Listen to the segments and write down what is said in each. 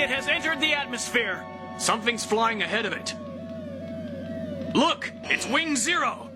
It has entered the atmosphere. Something's flying ahead of it. Look, it's Wing Zero.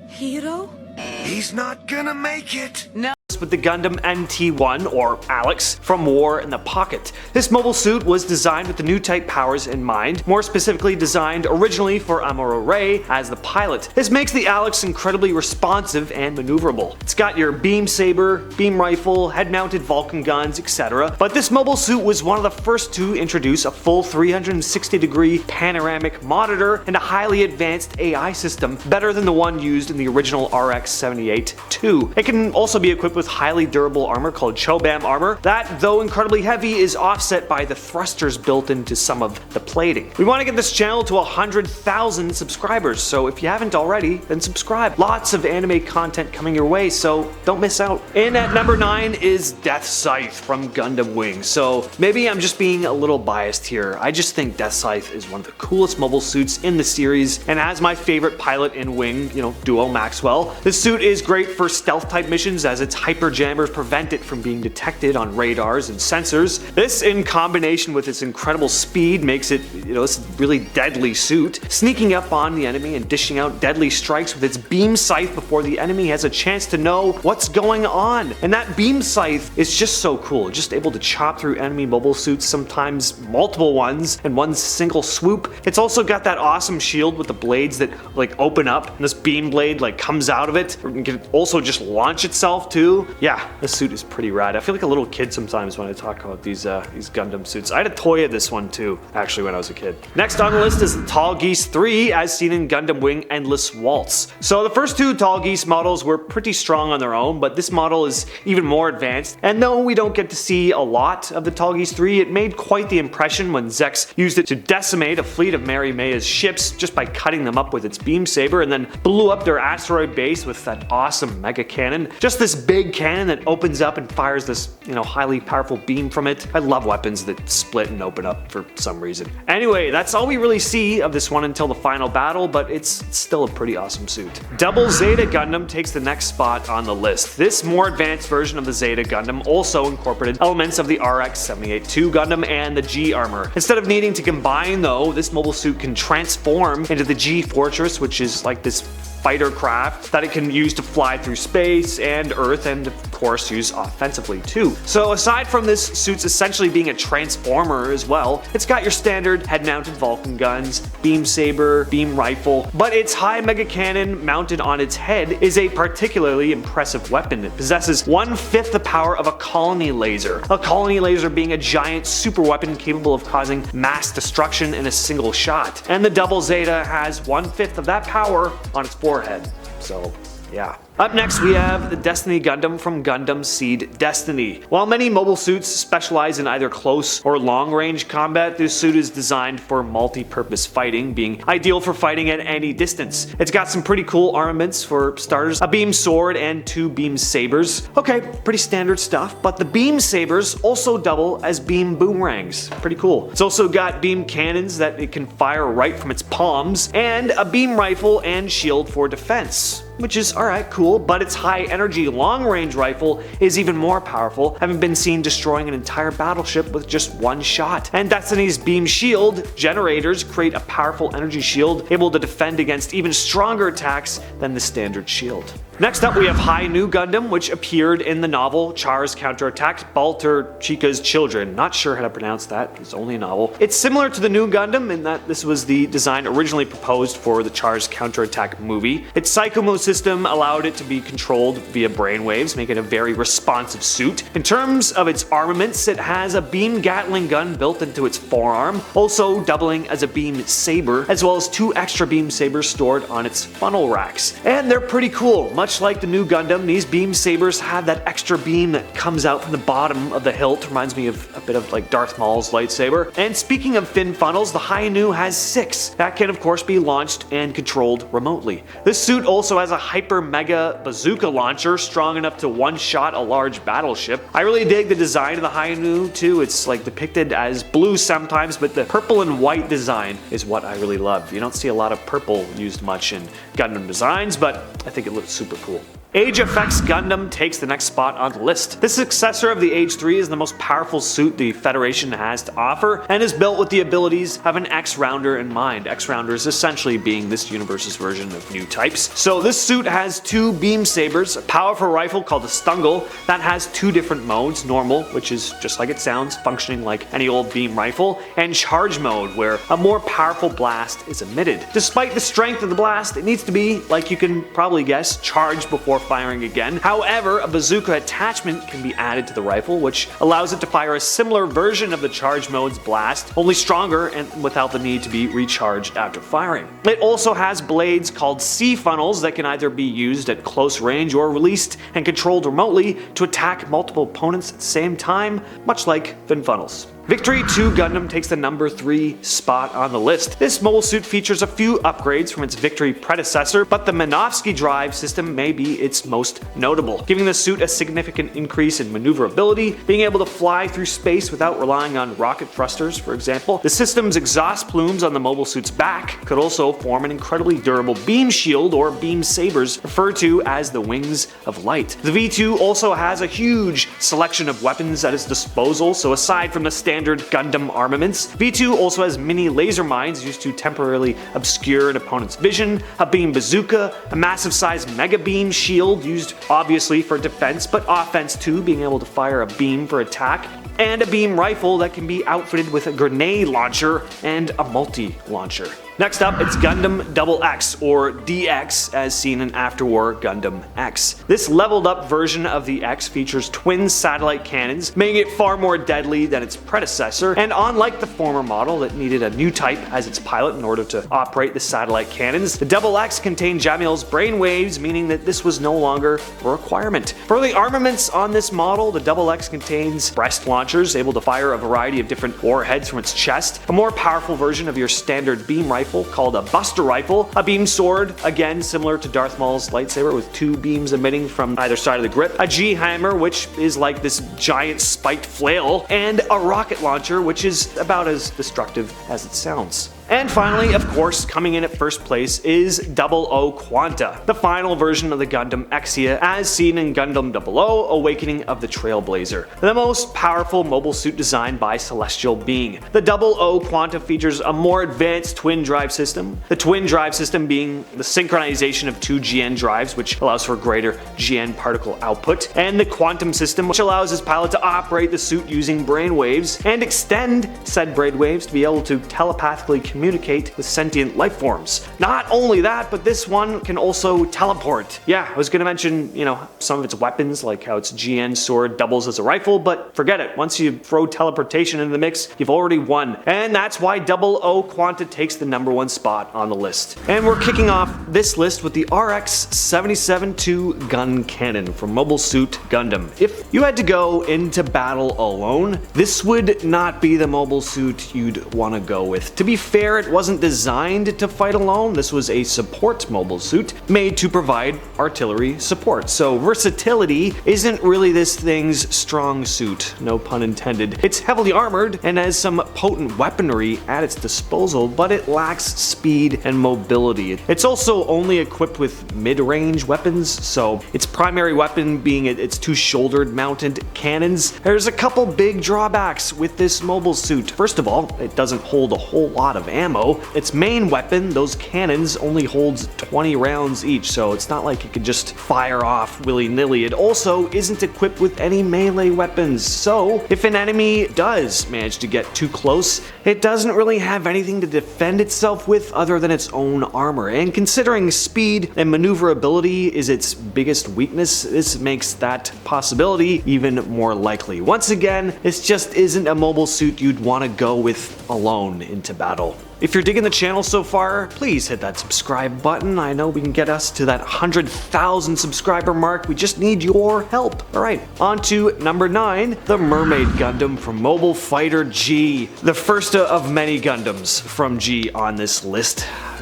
Hero? He's not gonna make it. No. With the Gundam NT1, or Alex, from War in the Pocket. This mobile suit was designed with the new type powers in mind, more specifically designed originally for Amuro Ray as the pilot. This makes the Alex incredibly responsive and maneuverable. It's got your beam saber, beam rifle, head-mounted Vulcan guns, etc. But this mobile suit was one of the first to introduce a full 360-degree panoramic monitor and a highly advanced AI system, better than the one used in the original RX-78-2. It can also be equipped with highly durable armor called Chobam armor that, though incredibly heavy, is offset by the thrusters built into some of the plating. We want to get this channel to 100,000 subscribers, so if you haven't already, then subscribe. Lots of anime content coming your way, so don't miss out. In at number 9 is Death Scythe from Gundam Wing. So maybe I'm just being a little biased here. I just think Death Scythe is one of the coolest mobile suits in the series, and as my favorite pilot in Wing, Duo Maxwell, this suit is great for stealth type missions as its hyper jammers prevent it from being detected on radars and sensors. This, in combination with its incredible speed, makes it, this really deadly suit, sneaking up on the enemy and dishing out deadly strikes with its beam scythe before the enemy has a chance to know what's going on. And that beam scythe is just so cool, just able to chop through enemy mobile suits, sometimes multiple ones, in one single swoop. It's also got that awesome shield with the blades that open up, and this beam blade comes out of it. It can also just launch itself too. Yeah, this suit is pretty rad. I feel like a little kid sometimes when I talk about these Gundam suits. I had a toy of this one too, actually, when I was a kid. Next on the list is the Tall Geese 3, as seen in Gundam Wing Endless Waltz. So the first two Tall Geese models were pretty strong on their own, but this model is even more advanced. And though we don't get to see a lot of the Tall Geese 3, it made quite the impression when Zex used it to decimate a fleet of Mary Maya's ships just by cutting them up with its beam saber, and then blew up their asteroid base with that awesome mega cannon. Just this big cannon that opens up and fires this, highly powerful beam from it. I love weapons that split and open up for some reason. Anyway, that's all we really see of this one until the final battle, but it's still a pretty awesome suit. Double Zeta Gundam takes the next spot on the list. This more advanced version of the Zeta Gundam also incorporated elements of the RX-78-2 Gundam and the G armor. Instead of needing to combine though, this mobile suit can transform into the G Fortress, which is like this fighter craft that it can use to fly through space and Earth, and of course use offensively too. So aside from this suit's essentially being a transformer as well, it's got your standard head-mounted Vulcan guns, beam saber, beam rifle, but its high mega cannon mounted on its head is a particularly impressive weapon. It possesses 1/5 the power of a colony laser. A colony laser being a giant super weapon capable of causing mass destruction in a single shot. And the Double Zeta has 1/5 of that power on its forehead. So, yeah. Up next we have the Destiny Gundam from Gundam Seed Destiny. While many mobile suits specialize in either close or long range combat, this suit is designed for multi-purpose fighting, being ideal for fighting at any distance. It's got some pretty cool armaments for starters, a beam sword and 2 beam sabers. Okay, pretty standard stuff, but the beam sabers also double as beam boomerangs. Pretty cool. It's also got beam cannons that it can fire right from its palms, and a beam rifle and shield for defense, which is alright, cool. But its high energy long range rifle is even more powerful, having been seen destroying an entire battleship with just one shot. And Destiny's beam shield generators create a powerful energy shield able to defend against even stronger attacks than the standard shield. Next up we have High New Gundam, which appeared in the novel Char's Counterattack, Balter Chica's Children. Not sure how to pronounce that, it's only a novel. It's similar to the New Gundam in that this was the design originally proposed for the Char's Counterattack movie. Its Psychomo system allowed it to be controlled via brainwaves, making it a very responsive suit. In terms of its armaments, it has a beam Gatling gun built into its forearm, also doubling as a beam saber, as well as 2 extra beam sabers stored on its funnel racks. And they're pretty cool. Much like the New Gundam, these beam sabers have that extra beam that comes out from the bottom of the hilt. Reminds me of a bit of like Darth Maul's lightsaber. And speaking of fin funnels, the High Nu has 6 that can of course be launched and controlled remotely. This suit also has a hyper mega bazooka launcher strong enough to one-shot a large battleship. I really dig the design of the High Nu too. It's like depicted as blue sometimes, but the purple and white design is what I really love. You don't see a lot of purple used much in Gundam designs, but I think it looks super cool. Age Effects Gundam takes the next spot on the list. The successor of the Age 3 is the most powerful suit the Federation has to offer, and is built with the abilities of an X-Rounder in mind. X-Rounders essentially being this universe's version of new types. So this suit has two beam sabers, a powerful rifle called a Stungle that has two different modes, normal, which is just like it sounds, functioning like any old beam rifle, and charge mode, where a more powerful blast is emitted. Despite the strength of the blast, it needs to be, like you can probably guess, charged before firing again. However, a bazooka attachment can be added to the rifle, which allows it to fire a similar version of the charge mode's blast, only stronger and without the need to be recharged after firing. It also has blades called C funnels that can either be used at close range or released and controlled remotely to attack multiple opponents at the same time, much like fin funnels. Victory 2 Gundam takes the number 3 spot on the list. This mobile suit features a few upgrades from its Victory predecessor, but the Minovsky drive system may be its most notable, giving the suit a significant increase in maneuverability, being able to fly through space without relying on rocket thrusters, for example. The system's exhaust plumes on the mobile suit's back could also form an incredibly durable beam shield, or beam sabers, referred to as the Wings of Light. The V2 also has a huge selection of weapons at its disposal, so aside from the standard Gundam armaments, V2 also has mini laser mines used to temporarily obscure an opponent's vision, a beam bazooka, a massive sized mega beam shield used obviously for defense but offense too, being able to fire a beam for attack, and a beam rifle that can be outfitted with a grenade launcher and a multi-launcher. Next up, it's Gundam Double X, or DX, as seen in after-war Gundam X. This leveled up version of the X features twin satellite cannons, making it far more deadly than its predecessor, and unlike the former model that needed a new type as its pilot in order to operate the satellite cannons, the Double X contained Jamil's brainwaves, meaning that this was no longer a requirement. For the armaments on this model, the Double X contains breast launchers, able to fire a variety of different warheads from its chest, a more powerful version of your standard beam rifle called a Buster Rifle, a beam sword, again similar to Darth Maul's lightsaber with two beams emitting from either side of the grip, a G-hammer, which is like this giant spiked flail, and a rocket launcher, which is about as destructive as it sounds. And finally, of course, coming in at first place is 00 Quanta, the final version of the Gundam Exia as seen in Gundam 00 Awakening of the Trailblazer, the most powerful mobile suit designed by Celestial Being. The 00 Quanta features a more advanced twin drive system, the twin drive system being the synchronization of two GN drives, which allows for greater GN particle output, and the quantum system, which allows his pilot to operate the suit using brainwaves and extend said brainwaves to be able to telepathically communicate with sentient life forms. Not only that, but this one can also teleport. Yeah, I was gonna mention, some of its weapons, like how its GN sword doubles as a rifle, but forget it. Once you throw teleportation into the mix, you've already won. And that's why 00 Quanta takes the number 1 spot on the list. And we're kicking off this list with the RX-77-2 gun cannon from Mobile Suit Gundam. If you had to go into battle alone, this would not be the mobile suit you'd want to go with. To be fair, it wasn't designed to fight alone. This was a support mobile suit made to provide artillery support. So versatility isn't really this thing's strong suit, no pun intended. It's heavily armored and has some potent weaponry at its disposal, but it lacks speed and mobility. It's also only equipped with mid-range weapons, so its primary weapon being its two shouldered mounted cannons. There's a couple big drawbacks with this mobile suit. First of all, it doesn't hold a whole lot of ammo. Its main weapon, those cannons, only holds 20 rounds each, so it's not like it could just fire off willy-nilly. It also isn't equipped with any melee weapons, so if an enemy does manage to get too close, it doesn't really have anything to defend itself with other than its own armor. And considering speed and maneuverability is its biggest weakness, this makes that possibility even more likely. Once again, this just isn't a mobile suit you'd want to go with alone into battle. If you're digging the channel so far, please hit that subscribe button. I know we can get us to that 100,000 subscriber mark. We just need your help. Alright, on to number 9, the Mermaid Gundam from Mobile Fighter G. The first of many Gundams from G on this list,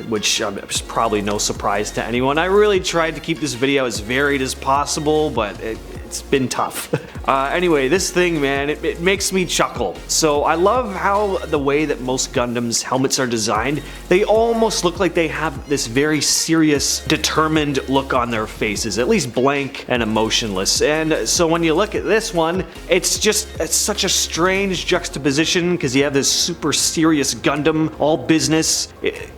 which is probably no surprise to anyone. I really tried to keep this video as varied as possible, but it's been tough. Anyway, this thing, man, it makes me chuckle. So I love how the way that most Gundams helmets are designed. They almost look like they have this very serious, determined look on their faces, at least blank and emotionless. And so when you look at this one, it's such a strange juxtaposition because you have this super serious Gundam, all business,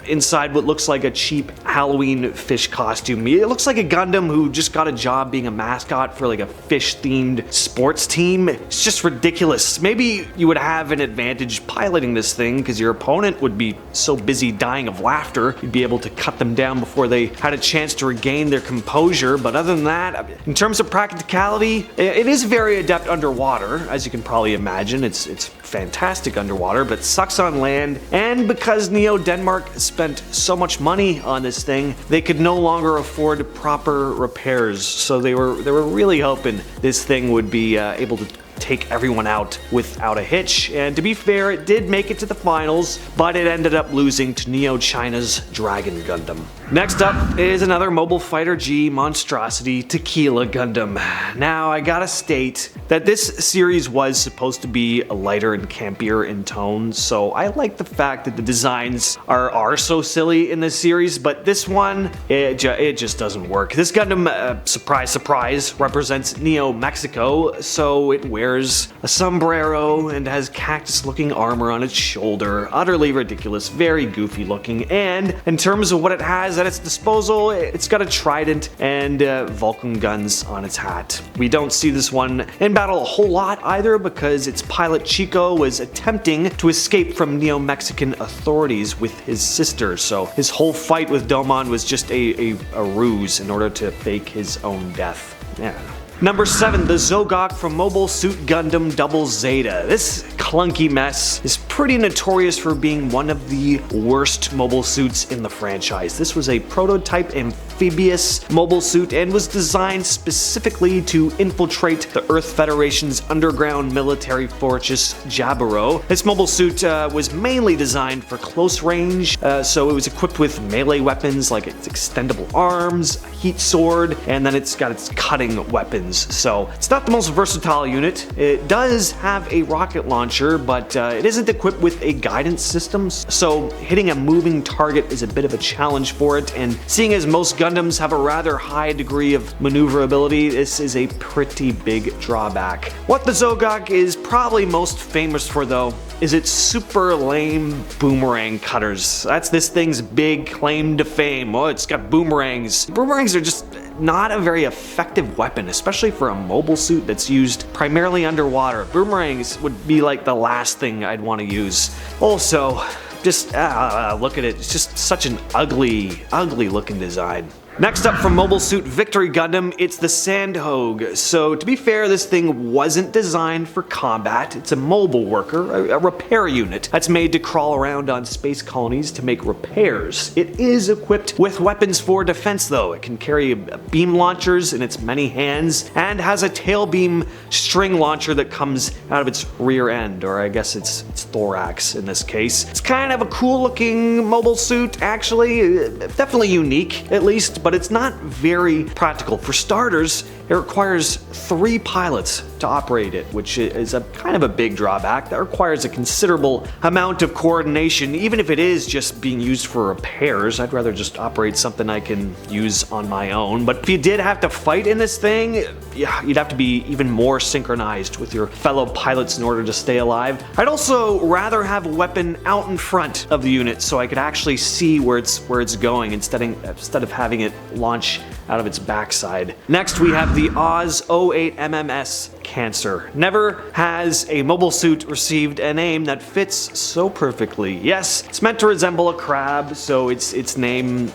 inside what looks like a cheap Halloween fish costume. It looks like a Gundam who just got a job being a mascot for like a fish-themed sports team. It's just ridiculous. Maybe you would have an advantage piloting this thing because your opponent would be so busy dying of laughter, you'd be able to cut them down before they had a chance to regain their composure. But other than that, in terms of practicality, it is very adept underwater, as you can probably imagine. It's fantastic underwater, but sucks on land. And because Neo Denmark spent so much money on this thing, they could no longer afford proper repairs. So they were really hoping this thing would be able to take everyone out without a hitch. And to be fair, it did make it to the finals, but it ended up losing to Neo China's Dragon Gundam. Next up is another Mobile Fighter G monstrosity, Tequila Gundam. Now, I gotta state that this series was supposed to be lighter and campier in tone, so I like the fact that the designs are so silly in this series, but this one, it just doesn't work. This Gundam, surprise surprise, represents Neo Mexico, so it wears a sombrero and has cactus-looking armor on its shoulder. Utterly ridiculous, very goofy looking, and in terms of what it has at its disposal, it's got a trident and Vulcan guns on its hat. We don't see this one in battle a whole lot either because its pilot Chico was attempting to escape from Neo-Mexican authorities with his sister, so his whole fight with Domon was just a ruse in order to fake his own death. Yeah. Number 7, the Zogok from Mobile Suit Gundam Double Zeta. This clunky mess is pretty notorious for being one of the worst mobile suits in the franchise. This was a prototype amphibious mobile suit and was designed specifically to infiltrate the Earth Federation's underground military fortress Jaburo. This mobile suit was mainly designed for close range, so it was equipped with melee weapons like its extendable arms, a heat sword, and then it's got its cutting weapons. So it's not the most versatile unit. It does have a rocket launcher, but it isn't equipped with a guidance system, so hitting a moving target is a bit of a challenge for it, and seeing as most Gundams have a rather high degree of maneuverability, this is a pretty big drawback. What the Zogok is probably most famous for though is its super lame boomerang cutters. That's this thing's big claim to fame. Oh, it's got boomerangs. Boomerangs are just not a very effective weapon, especially for a mobile suit that's used primarily underwater. Boomerangs would be like the last thing I'd want to use. Also, just look at it. It's just such an ugly looking design. Next up from Mobile Suit Victory Gundam, it's the Sandhogue. So to be fair, this thing wasn't designed for combat. It's a mobile worker, a repair unit that's made to crawl around on space colonies to make repairs. It is equipped with weapons for defense though. It can carry beam launchers in its many hands and has a tail beam string launcher that comes out of its rear end, or I guess it's thorax in this case. It's kind of a cool looking mobile suit actually, definitely unique at least, but it's not very practical. For starters, it requires 3 pilots to operate it, which is a kind of a big drawback. That requires a considerable amount of coordination, even if it is just being used for repairs. I'd rather just operate something I can use on my own. But if you did have to fight in this thing, yeah, you'd have to be even more synchronized with your fellow pilots in order to stay alive. I'd also rather have a weapon out in front of the unit so I could actually see where it's going instead of having it launch out of its backside. Next, we have the Oz 08 MMS Cancer. Never has a mobile suit received a name that fits so perfectly. Yes, it's meant to resemble a crab, so it's named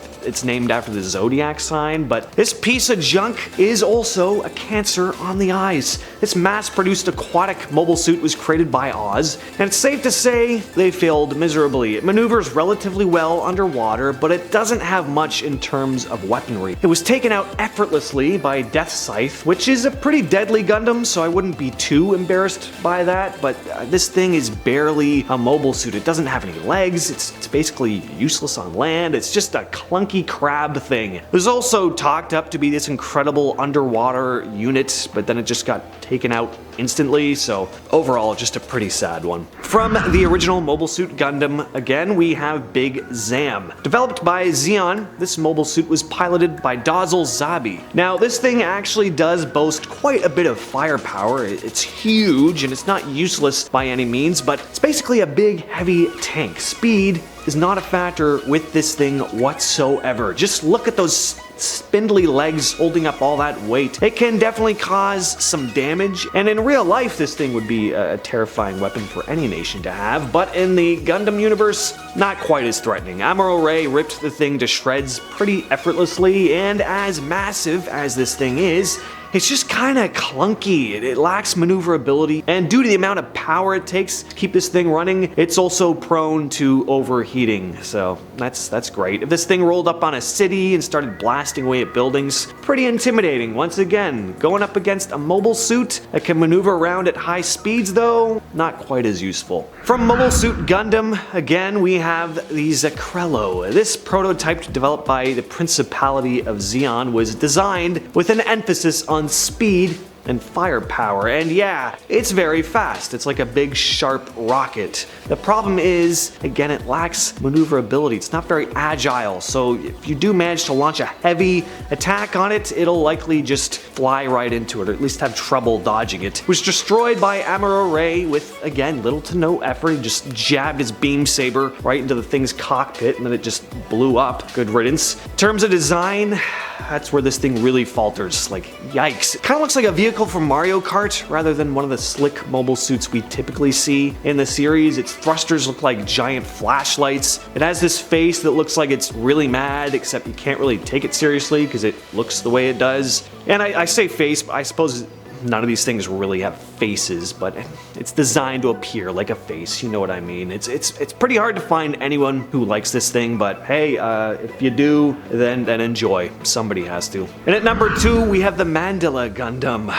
after the zodiac sign, but this piece of junk is also a cancer on the eyes. This mass-produced aquatic mobile suit was created by Oz, and it's safe to say they failed miserably. It maneuvers relatively well underwater, but it doesn't have much in terms of weaponry. It was taken out effortlessly by Death Scythe, which is a pretty deadly Gundam, so I wouldn't be too embarrassed by that, but this thing is barely a mobile suit. It doesn't have any legs, it's basically useless on land, it's just a clunky crab thing. It was also talked up to be this incredible underwater unit, but then it just got taken out instantly, so overall just a pretty sad one. From the original Mobile Suit Gundam, again we have Big Zam. Developed by Zeon, this mobile suit was piloted by Dazzle Zabi. Now this thing actually does boast quite a bit of firepower. It's huge and it's not useless by any means, but it's basically a big heavy tank. Speed is not a factor with this thing whatsoever. Just look at those spindly legs holding up all that weight. It can definitely cause some damage, and in real life this thing would be a terrifying weapon for any nation to have, but in the Gundam universe, not quite as threatening. Amuro Ray ripped the thing to shreds pretty effortlessly, and as massive as this thing is, it's just kinda clunky. It lacks maneuverability, and due to the amount of power it takes to keep this thing running, it's also prone to overheating, so that's great. If this thing rolled up on a city and started blasting away at buildings, pretty intimidating. Once again, going up against a mobile suit that can maneuver around at high speeds though, not quite as useful. From Mobile Suit Gundam, again we have the Zacrello. This prototype developed by the Principality of Zeon was designed with an emphasis on speed and firepower, and yeah, it's very fast. It's like a big sharp rocket. The problem is, again, it lacks maneuverability. It's not very agile, so if you do manage to launch a heavy attack on it, it'll likely just fly right into it, or at least have trouble dodging it. It was destroyed by Amuro Ray with, again, little to no effort. He just jabbed his beam saber right into the thing's cockpit, and then it just blew up. Good riddance. In terms of design, that's where this thing really falters. Like, yikes. It kind of looks like a vehicle from Mario Kart rather than one of the slick mobile suits we typically see in the series. Its thrusters look like giant flashlights. It has this face that looks like it's really mad, except you can't really take it seriously because it looks the way it does. And I say face, but I suppose none of these things really have faces, but it's designed to appear like a face, you know what I mean. It's pretty hard to find anyone who likes this thing, but hey, if you do, then enjoy. Somebody has to. And at number 2, we have the Mandela Gundam.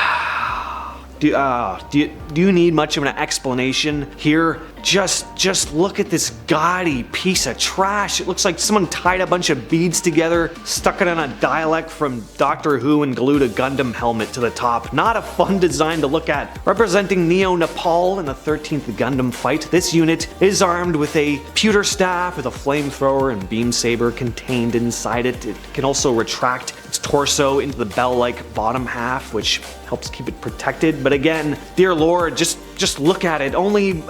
Do you need much of an explanation here? Just look at this gaudy piece of trash. It looks like someone tied a bunch of beads together, stuck it on a dialect from Doctor Who, and glued a Gundam helmet to the top. Not a fun design to look at. Representing Neo Nepal in the 13th Gundam fight, this unit is armed with a pewter staff with a flamethrower and beam saber contained inside it. It can also retract its torso into the bell-like bottom half, which helps keep it protected. But again, dear lord, just look at it. Only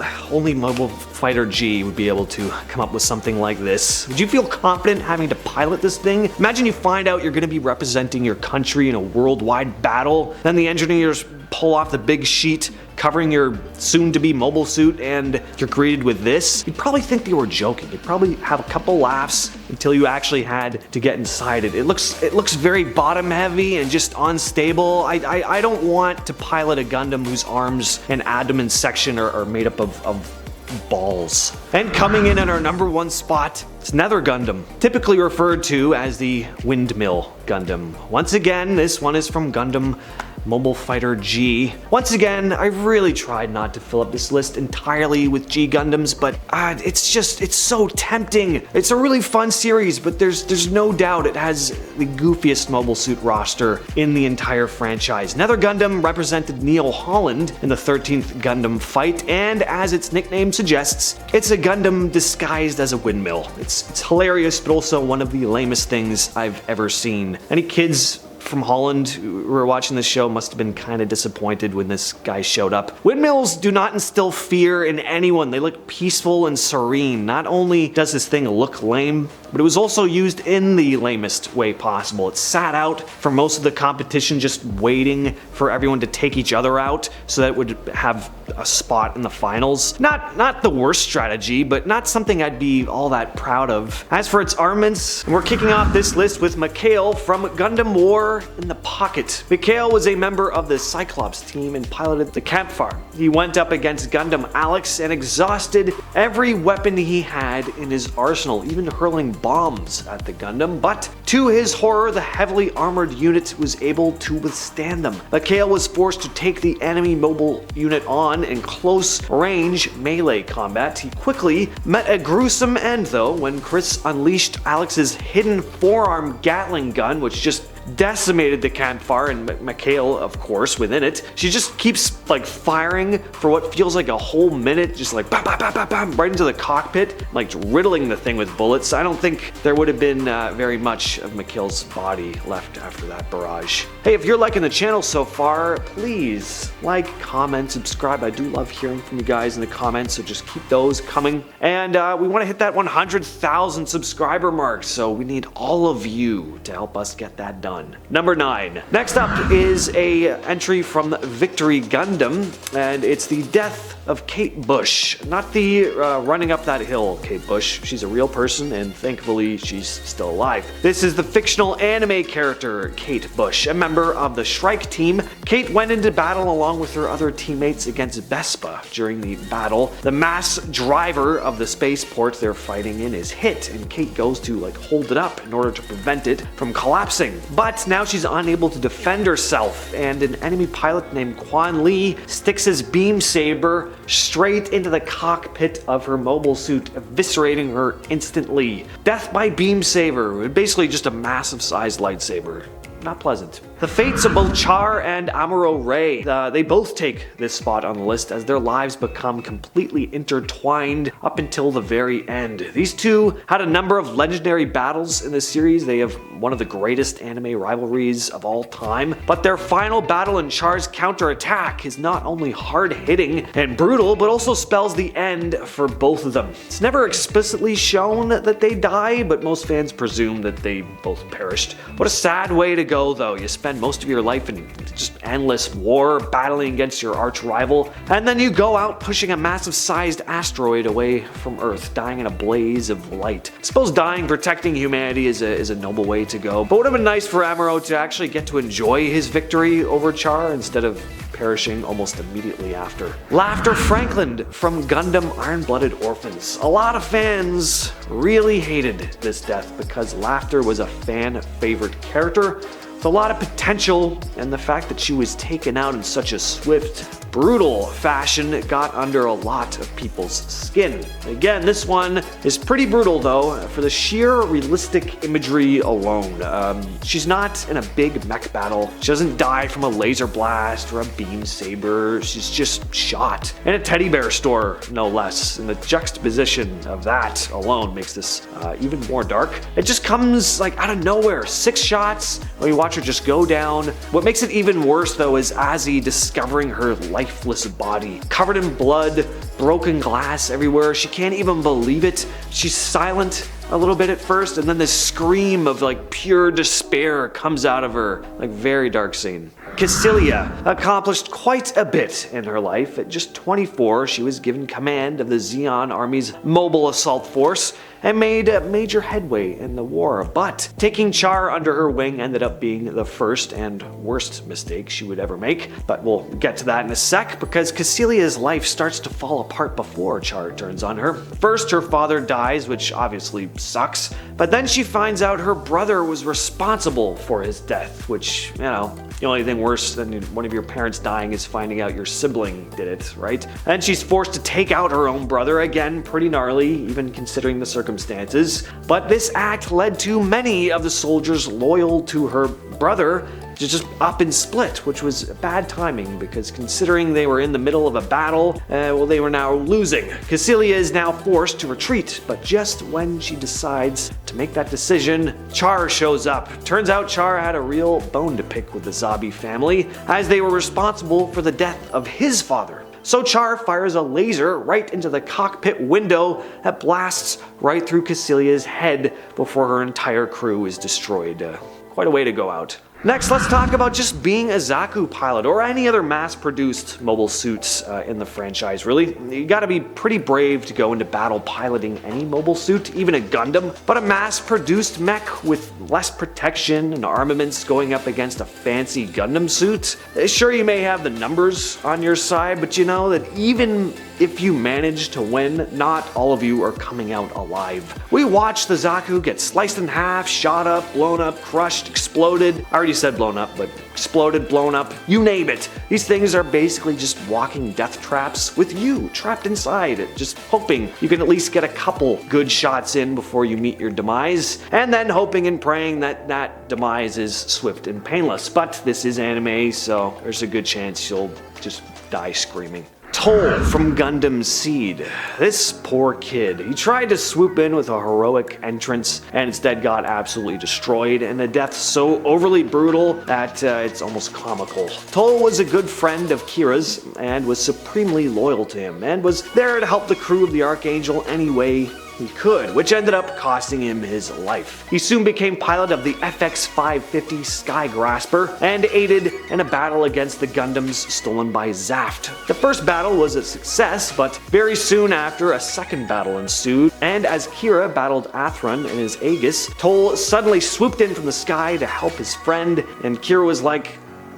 Mobile Fighter G would be able to come up with something like this. Would you feel confident having to pilot this thing? Imagine you find out you're going to be representing your country in a worldwide battle, then the engineers pull off the big sheet covering your soon-to-be mobile suit, and you're greeted with this. You'd probably think they were joking. You'd probably have a couple laughs until you actually had to get inside it. It looks very bottom-heavy and just unstable. I don't want to pilot a Gundam whose arms and abdomen section are made up of balls. And coming in at our number 1 spot, it's Nether Gundam, typically referred to as the Windmill Gundam. Once again, this one is from Gundam Mobile Fighter G. Once again, I really tried not to fill up this list entirely with G Gundams, but it's so tempting. It's a really fun series, but there's no doubt it has the goofiest mobile suit roster in the entire franchise. Nether Gundam represented Neil Holland in the 13th Gundam fight, and as its nickname suggests, it's a Gundam disguised as a windmill. It's hilarious, but also one of the lamest things I've ever seen. Any kids from Holland who were watching this show must have been kind of disappointed when this guy showed up. Windmills do not instill fear in anyone. They look peaceful and serene. Not only does this thing look lame, but it was also used in the lamest way possible. It sat out for most of the competition, just waiting for everyone to take each other out so that it would have a spot in the finals. Not the worst strategy, but not something I'd be all that proud of. As for its armaments, we're kicking off this list with Mikhail from Gundam War in the Pocket. Mikhail was a member of the Cyclops team and piloted the Campfire. He went up against Gundam Alex and exhausted every weapon he had in his arsenal, even hurling bombs at the Gundam, but to his horror, the heavily armored unit was able to withstand them. Mikhail was forced to take the enemy mobile unit on in close range melee combat. He quickly met a gruesome end though when Chris unleashed Alex's hidden forearm Gatling gun, which just decimated the campfire, and Mikhail, of course, within it. She just keeps like firing for what feels like a whole minute, just like bam, bam, bam, bam, bam, right into the cockpit, like riddling the thing with bullets. I don't think there would have been very much of Mikhail's body left after that barrage. Hey, if you're liking the channel so far, please like, comment, subscribe. I do love hearing from you guys in the comments, so just keep those coming. And we want to hit that 100,000 subscriber mark, so we need all of you to help us get that done. Number 9. Next up is a entry from Victory Gundam, and it's the death of Kate Bush. Not the running up that hill Kate Bush. She's a real person, and thankfully she's still alive. This is the fictional anime character Kate Bush, a member of the Shrike team. Kate went into battle along with her other teammates against Vespa. During the battle, the mass driver of the spaceport they're fighting in is hit, and Kate goes to like hold it up in order to prevent it from collapsing. But now she's unable to defend herself, and an enemy pilot named Quan Lee sticks his beam saber straight into the cockpit of her mobile suit, eviscerating her instantly. Death by beam saber, basically just a massive sized lightsaber. Not pleasant. The fates of both Char and Amuro Ray, they both take this spot on the list as their lives become completely intertwined up until the very end. These two had a number of legendary battles in the series. They have one of the greatest anime rivalries of all time, but their final battle in Char's counterattack is not only hard-hitting and brutal, but also spells the end for both of them. It's never explicitly shown that they die, but most fans presume that they both perished. What a sad way to go, though. You spend most of your life in just endless war, battling against your arch rival, and then you go out pushing a massive sized asteroid away from Earth, dying in a blaze of light. I suppose dying protecting humanity is a noble way to go, but would have been nice for Amuro to actually get to enjoy his victory over Char instead of perishing almost immediately after. Laughter Franklin from Gundam Iron-Blooded Orphans. A lot of fans really hated this death because Laughter was a fan favorite character with a lot of potential, and the fact that she was taken out in such a swift, brutal fashion got under a lot of people's skin. Again, this one is pretty brutal though, for the sheer realistic imagery alone. She's not in a big mech battle. She doesn't die from a laser blast or a beam saber. She's just shot in a teddy bear store, no less. And the juxtaposition of that alone makes this even more dark. It just comes like out of nowhere. 6 shots, when you watch her just go down. What makes it even worse though is Azzy discovering her lifeless body, covered in blood, broken glass everywhere. She can't even believe it. She's silent a little bit at first, and then this scream of like pure despair comes out of her. Like, very dark scene. Cassilia accomplished quite a bit in her life. At just 24, she was given command of the Zeon Army's mobile assault force and made major headway in the war. But taking Char under her wing ended up being the first and worst mistake she would ever make. But we'll get to that in a sec, because Cassilia's life starts to fall apart before Char turns on her. First, her father dies, which obviously sucks, but then she finds out her brother was responsible for his death, which, you know, the only thing worse than one of your parents dying is finding out your sibling did it, right? And she's forced to take out her own brother, again, pretty gnarly, even considering the circumstances. But this act led to many of the soldiers loyal to her brother to just up and split, which was bad timing because considering they were in the middle of a battle, well, they were now losing. Cassilia is now forced to retreat, but just when she decides to make that decision, Char shows up. Turns out Char had a real bone to pick with the Zabi family, as they were responsible for the death of his father. So Char fires a laser right into the cockpit window that blasts right through Cassilia's head before her entire crew is destroyed. Quite a way to go out. Next, let's talk about just being a Zaku pilot or any other mass-produced mobile suits in the franchise, really. You gotta be pretty brave to go into battle piloting any mobile suit, even a Gundam, but a mass-produced mech with less protection and armaments going up against a fancy Gundam suit. Sure, you may have the numbers on your side, but you know that even if you manage to win, not all of you are coming out alive. We watch the Zaku get sliced in half, shot up, blown up, crushed, exploded. I already said blown up, but exploded, blown up, you name it. These things are basically just walking death traps with you trapped inside it, just hoping you can at least get a couple good shots in before you meet your demise, and then hoping and praying that that demise is swift and painless. But this is anime, so there's a good chance you'll just die screaming. Toll from Gundam Seed. This poor kid. He tried to swoop in with a heroic entrance and instead got absolutely destroyed, and a death so overly brutal that it's almost comical. Toll was a good friend of Kira's and was supremely loyal to him, and was there to help the crew of the Archangel any way he could, which ended up costing him his life. He soon became pilot of the FX-550 Sky Grasper and aided in a battle against the Gundams stolen by Zaft. The first battle was a success, but very soon after a second battle ensued, and as Kira battled Athrun in his Aegis, Toll suddenly swooped in from the sky to help his friend, and Kira was like,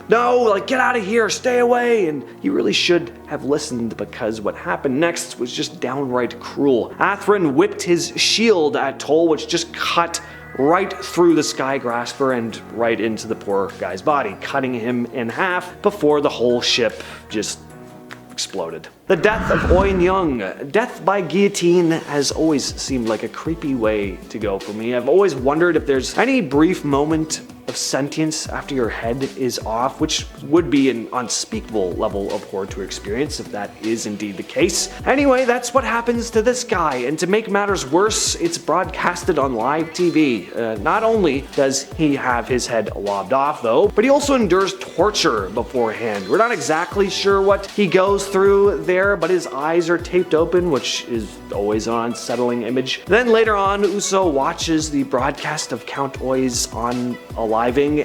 "No, like, get out of here, stay away," and he really should have listened, because what happened next was just downright cruel. Athrun whipped his shield at Toll, which just cut right through the Sky Grasper and right into the poor guy's body, cutting him in half before the whole ship just exploded. The death of Oin Young. Death by guillotine has always seemed like a creepy way to go for me. I've always wondered if there's any brief moment of sentience after your head is off, which would be an unspeakable level of horror to experience if that is indeed the case. Anyway, that's what happens to this guy, and to make matters worse, it's broadcasted on live TV. Not only does he have his head lobbed off though, but he also endures torture beforehand. We're not exactly sure what he goes through there, but his eyes are taped open, which is always an unsettling image. Then later on, Uso watches the broadcast of Count Oi's unaliving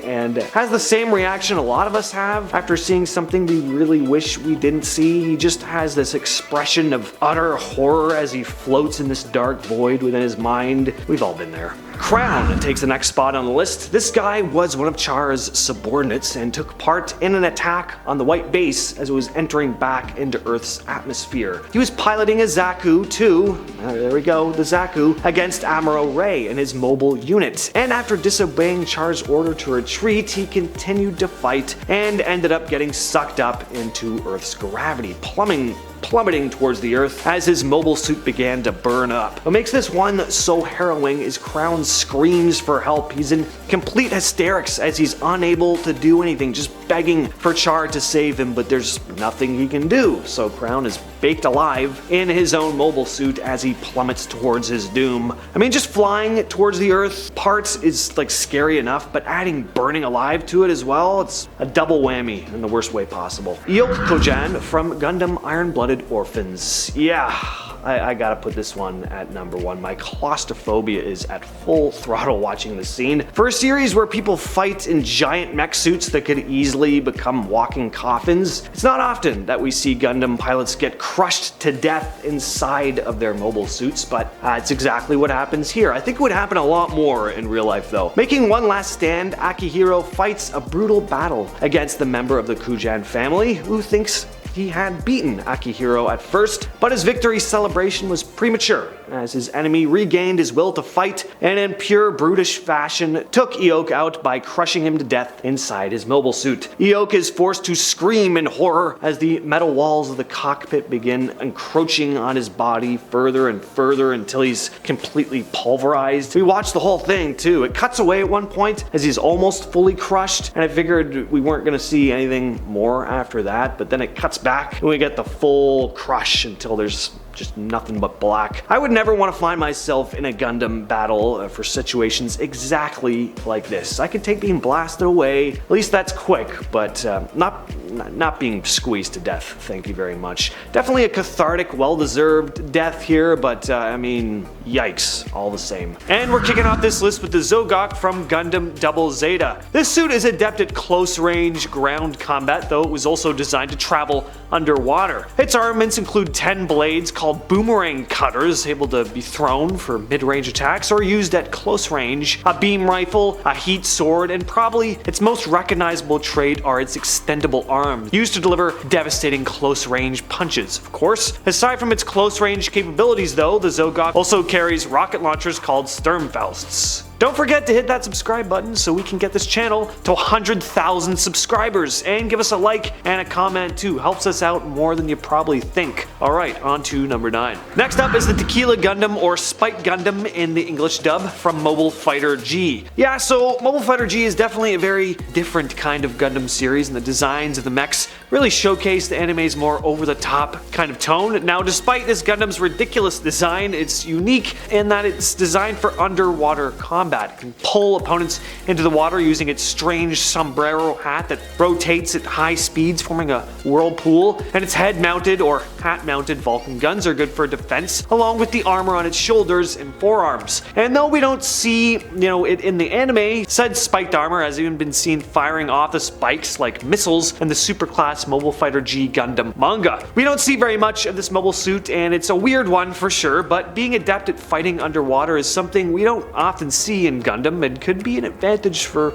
and has the same reaction a lot of us have after seeing something we really wish we didn't see. He just has this expression of utter horror as he floats in this dark void within his mind. We've all been there. Crown takes the next spot on the list. This guy was one of Char's subordinates and took part in an attack on the White Base as it was entering back into Earth's atmosphere. He was piloting a Zaku too, there we go, the Zaku, against Amuro Ray and his mobile unit. And after disobeying Char's order to retreat, he continued to fight and ended up getting sucked up into Earth's gravity, plummeting towards the Earth as his mobile suit began to burn up. What makes this one so harrowing is Crown screams for help. He's in complete hysterics as he's unable to do anything, just begging for Char to save him, but there's nothing he can do. So Crown is baked alive in his own mobile suit as he plummets towards his doom. I mean, just flying towards the Earth parts is like scary enough, but adding burning alive to it as well, it's a double whammy in the worst way possible. Eok Kojan from Gundam Iron-Blooded Orphans. Yeah, I gotta put this one at number one. My claustrophobia is at full throttle watching this scene. For a series where people fight in giant mech suits that could easily become walking coffins, it's not often that we see Gundam pilots get crushed to death inside of their mobile suits, but it's exactly what happens here. I think it would happen a lot more in real life though. Making one last stand, Akihiro fights a brutal battle against the member of the Kujan family who thinks he had beaten Akihiro at first, but his victory celebration was premature as his enemy regained his will to fight and in pure brutish fashion took Eok out by crushing him to death inside his mobile suit. Eok is forced to scream in horror as the metal walls of the cockpit begin encroaching on his body further and further until he's completely pulverized. We watched the whole thing too. It cuts away at one point as he's almost fully crushed, and I figured we weren't going to see anything more after that, but then it cuts back and we get the full crush until there's just nothing but black. I would never want to find myself in a Gundam battle for situations exactly like this. I could take being blasted away, at least that's quick, but not being squeezed to death, thank you very much. Definitely a cathartic, well-deserved death here, but I mean, yikes, all the same. And we're kicking off this list with the Zogok from Gundam Double Zeta. This suit is adept at close-range ground combat, though it was also designed to travel underwater. Its armaments include 10 blades called boomerang cutters, able to be thrown for mid-range attacks or used at close range, a beam rifle, a heat sword, and probably its most recognizable trait are its extendable arms, used to deliver devastating close-range punches. Of course, aside from its close-range capabilities though, the Zogok also carries rocket launchers called Sturmfausts. Don't forget to hit that subscribe button so we can get this channel to 100,000 subscribers, and give us a like and a comment too. Helps us out more than you probably think. Alright, on to number 9. Next up is the Tequila Gundam, or Spike Gundam in the English dub, from Mobile Fighter G. Yeah, so Mobile Fighter G is definitely a very different kind of Gundam series, and the designs of the mechs really showcase the anime's more over-the-top kind of tone. Now, despite this Gundam's ridiculous design, it's unique in that it's designed for underwater combat. It can pull opponents into the water using its strange sombrero hat that rotates at high speeds, forming a whirlpool, and its head-mounted or hat-mounted Vulcan guns are good for defense, along with the armor on its shoulders and forearms. And though we don't see, it in the anime, said spiked armor has even been seen firing off the spikes like missiles in the superclass Mobile Fighter G Gundam manga. We don't see very much of this mobile suit, and it's a weird one for sure, but being adept at fighting underwater is something we don't often see in Gundam and could be an advantage for,